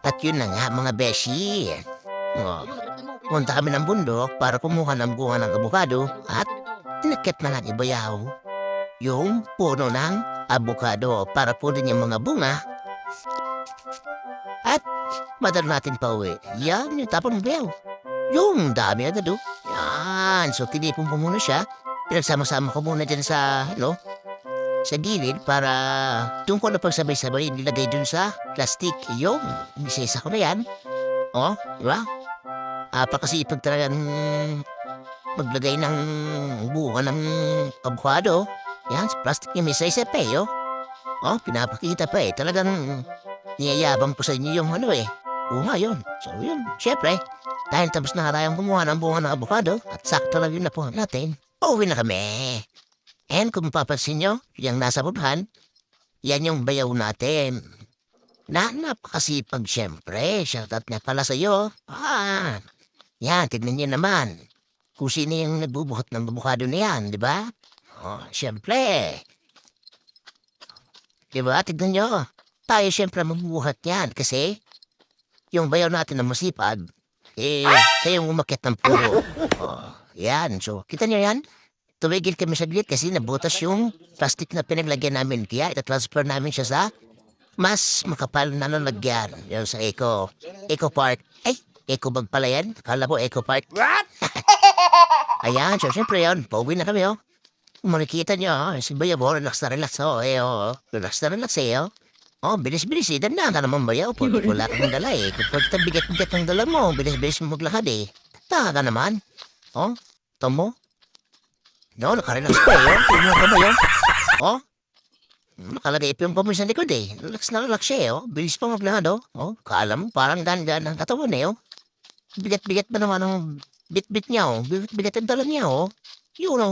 At yun na nga mga beshi. Oh, punta kami ng bundok para kumuha ng bunga ng abukado at tinakit na nga ni Bayaw yung puno ng abukado para punin yung mga bunga at madalo natin pa uwi. Yan yung tapon ng Bayaw. Yung dami agad oh. Yan. So tinipon ko muna siya. Pinagsama-sama ko muna dyan sa gilid para doon ko na pagsabay-sabay nilagay dun sa plastic. Yung, nisesa ko na yan. Oh, di ba? Pakasipag talaga maglagay ng bunga ng avocado. Yan, sa plastic niya may size pa eh, oh. Oh, pinapakita pa eh. Talagang niyayabang ko sa inyo yung bunga yun. So yun, syempre, dahil tapos na tayong kumuha ng bunga ng avocado at sakto lang yun na po natin, uuwi na kami. And kung mapapansin nyo, yung nasa bubhan, yan yung bayaw natin. Na napakasipag syempre. Shoutout nga pala sa'yo. Yan, tignan nyo naman. Kung sino yung nagbubuhat ng abukado na yan, di ba? Oh, syempre. Di ba? Tignan nyo. Tayo syempre mabubuhat yan kasi yung bayaw natin na masipag, siya yung umakyat ng puro. Oh, yan. So, kita nyo yan? Tumigil kami saglit kasi nabutas yung plastic na pinaglagyan namin. Kaya itatransfer namin siya sa mas makapal na lalagyan. Yung sa Eco Park. Ay, Eco Bag pala yan. Kala ko Eco Park. What? Ayan, so syempre yun. Pauwi na kami, oh. Kung makikita nyo, si Bayabo, relax na relax, oh. Relax na relax, Oh, bilis-bilis, dandan ka naman bayaw. Wala kang dala, Kung bigat-bigat ang dala mo, bilis-bilis mo maglakad, Taka ka naman. Oh, tomo. No, nakarelax pa, Tingnan ka ba, Oh, nakalagay pa yung pamo sa likod, Relax na relax siya, Bilis pa maglakad, Kala mo, parang dandan ang katawan, Bigat-bigat ba naman ang bit-bit niya, Bigat-bigat ang dala niya, Yun,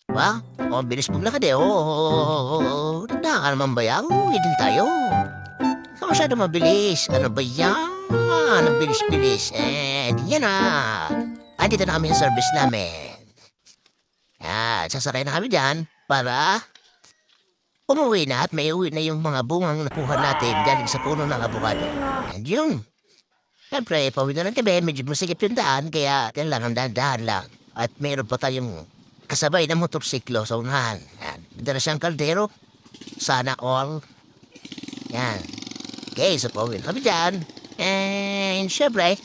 Ba? Bilis maglakad, Tanda ka naman ba yan? Uwi din tayo. Ikaw masyado mabilis. Ano ba yan? Ang bilis-bilis. Yan na. Andito na kami sa service namin. Sasakay na kami dyan para umuwi na at may uwi na yung mga bungang nakuha natin galing sa puno ng abukado. And yun. Siyempre, pauwi na lang kami. Medyo masigip yung daan kaya kailangan dahan-dahan lang. At mayroon pa tayong kasabay na motorsiklo sa unahan. Yan. Dala siyang kaldero. Sana all. Yan. Okay, so pauwi na kami dyan. And syempre,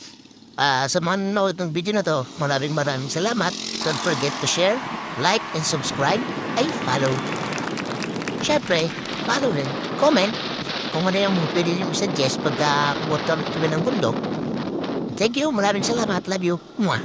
sa mga nanonood ng video na to, maraming salamat. Don't forget to share, like, and subscribe. Ay, follow. Syempre, follow rin. Comment kung ano yung pwede nyo suggest pagka water kami ng bundok. Thank you, maraming salamat. Love you. Mwah.